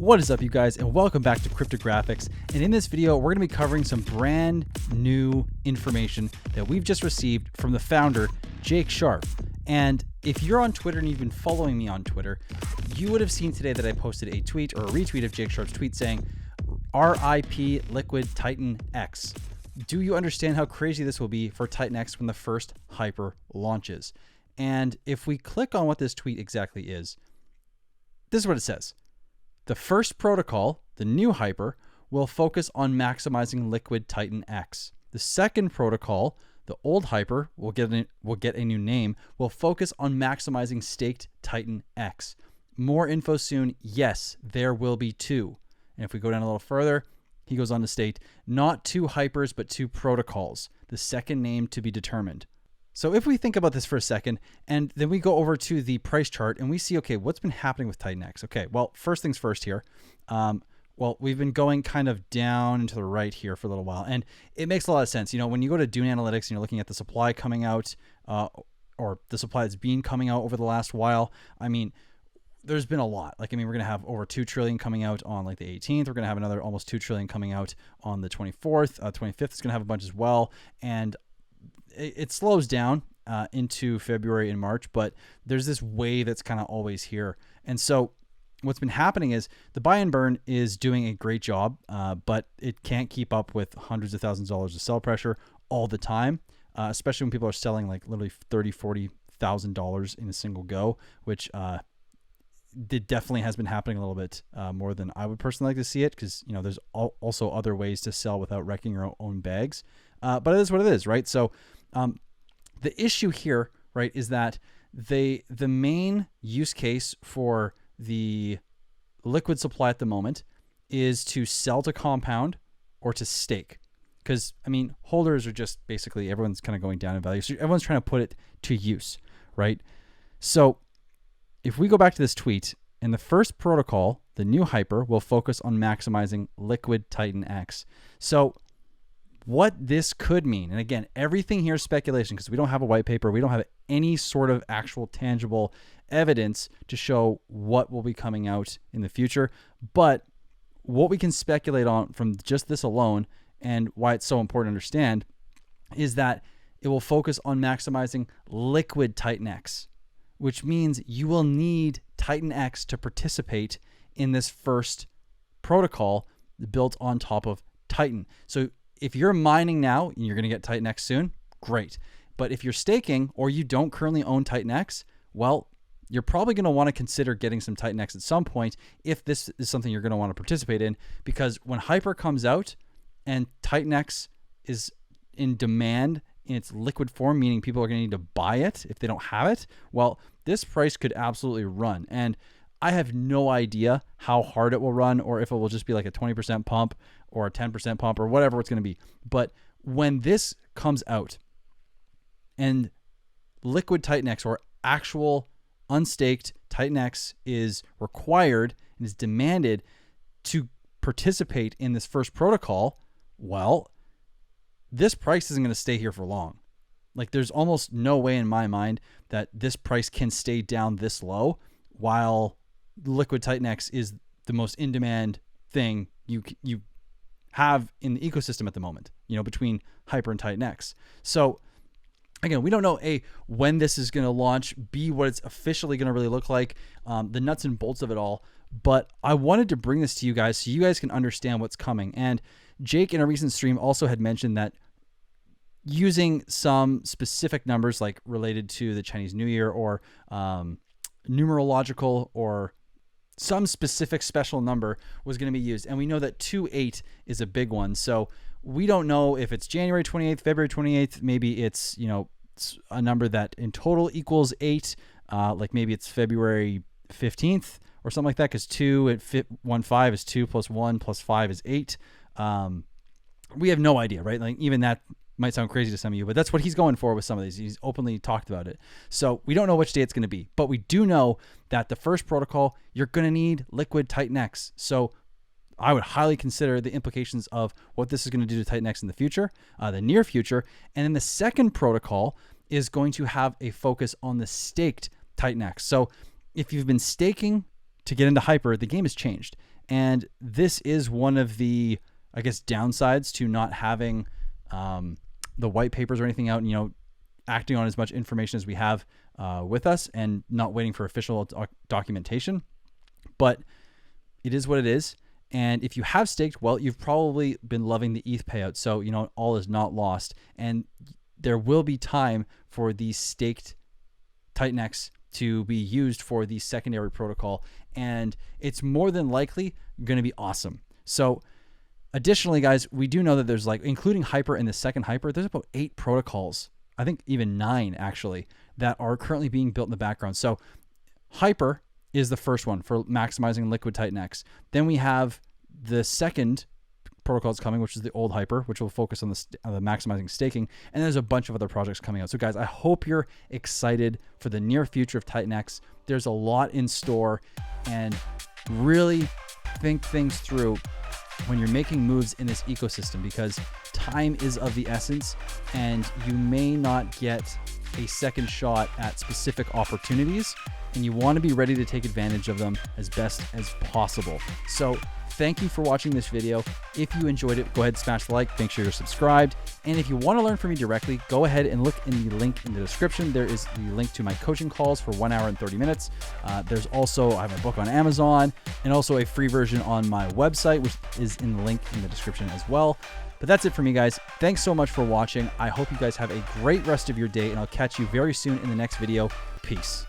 What is up, you guys, and welcome back to Cryptographics. And in this video, we're going to be covering some brand new information that we've just received from the founder, Jake Sharp. And if you're on Twitter and you've been following me on Twitter, you would have seen today that I posted a tweet or a retweet of Jake Sharp's tweet saying, RIP Liquid TITANX. Do you understand how crazy this will be for TITANX when the first hyper launches? And if we click on what this tweet exactly is, this is what it says. The first protocol, the new hyper, will focus on maximizing Liquid TITANX. The second protocol, the old hyper, will get a new name, will focus on maximizing staked TITANX. More info soon. Yes, there will be two. And if we go down a little further, he goes on to state, not two hypers, but two protocols. The second name to be determined. So if we think about this for a second, and then we go over to the price chart and we see, okay, what's been happening with TITANX? Okay, well, first things first here. Well, we've been going kind of down and to the right here for a little while, and it makes a lot of sense. You know, when you go to Dune Analytics and you're looking at the supply coming out, or the supply that's been coming out over the last while, I mean, there's been a lot. Like, I mean, we're going to have over 2 trillion coming out on like the 18th. We're going to have another almost 2 trillion coming out on the 24th. 25th is going to have a bunch as well. And it slows down into February and March, but there's this wave that's kind of always here. And so what's been happening is the buy and burn is doing a great job, but it can't keep up with hundreds of thousands of dollars of sell pressure all the time, especially when people are selling like literally $30,000, $40,000 in a single go, which it definitely has been happening a little bit more than I would personally like to see it, because, you know, there's also other ways to sell without wrecking your own bags. But it is what it is, right? So the issue here, right, is that the main use case for the liquid supply at the moment is to sell to compound or to stake. Because, I mean, holders are just basically, everyone's kind of going down in value. So everyone's trying to put it to use, right? So if we go back to this tweet, in the first protocol, the new hyper will focus on maximizing Liquid TITANX. So what this could mean, and again, everything here is speculation because we don't have a white paper. We don't have any sort of actual tangible evidence to show what will be coming out in the future. But what we can speculate on from just this alone, and why it's so important to understand, is that it will focus on maximizing Liquid TITANX, which means you will need TITANX to participate in this first protocol built on top of Titan. So if you're mining now and you're going to get TITANX soon, great. But if you're staking or you don't currently own TITANX, well, you're probably going to want to consider getting some TITANX at some point if this is something you're going to want to participate in, because when Hyper comes out and TITANX is in demand in its liquid form, meaning people are going to need to buy it if they don't have it, well, this price could absolutely run. And I have no idea how hard it will run, or if it will just be like a 20% pump or a 10% pump or whatever it's going to be. But when this comes out and Liquid TITANX or actual unstaked TITANX is required and is demanded to participate in this first protocol, well, this price isn't going to stay here for long. Like, there's almost no way in my mind that this price can stay down this low while Liquid TITANX is the most in-demand thing you have in the ecosystem at the moment, you know, between Hyper and TITANX. So again, we don't know A, when this is going to launch, B, what it's officially going to really look like, the nuts and bolts of it all. But I wanted to bring this to you guys so you guys can understand what's coming. And Jake in a recent stream also had mentioned that using some specific numbers like related to the Chinese New Year or numerological or some specific special number was going to be used. And we know that 28 is a big one. So we don't know if it's January 28th, February 28th. Maybe it's, you know, it's a number that in total equals 8. Like maybe it's February 15th or something like that, because 2 at 15 is 2 plus 1 plus 5 is 8. We have no idea, right? Like, even that might sound crazy to some of you, but that's what he's going for with some of these. He's openly talked about it. So we don't know which day it's going to be, but we do know that the first protocol, you're going to need Liquid TITANX. So I would highly consider the implications of what this is going to do to TITANX in the future, the near future. And then the second protocol is going to have a focus on the staked TITANX. So if you've been staking to get into Hyper, the game has changed. And this is one of the, I guess, downsides to not having the white papers or anything out, and, you know, acting on as much information as we have with us and not waiting for official documentation. But it is what it is. And if you have staked, well, you've probably been loving the ETH payout. So, you know, all is not lost. And there will be time for the staked TITANX to be used for the secondary protocol. And it's more than likely going to be awesome. So additionally, guys, we do know that there's, like, including Hyper and the second Hyper, there's about 8 protocols, I think even 9 actually, that are currently being built in the background. So Hyper is the first one for maximizing liquid TITANX. Then we have the second protocol that's coming, which is the old Hyper, which will focus on the maximizing staking. And there's a bunch of other projects coming out. So guys, I hope you're excited for the near future of TITANX. There's a lot in store, and really think things through when you're making moves in this ecosystem, because time is of the essence, and you may not get a second shot at specific opportunities, and you want to be ready to take advantage of them as best as possible. So thank you for watching this video. If you enjoyed it, go ahead and smash the like, make sure you're subscribed. And if you want to learn from me directly, go ahead and look in the link in the description. There is the link to my coaching calls for 1 hour and 30 minutes. There's also, I have a book on Amazon, and also a free version on my website, which is in the link in the description as well. But that's it for me, guys. Thanks so much for watching. I hope you guys have a great rest of your day, and I'll catch you very soon in the next video. Peace.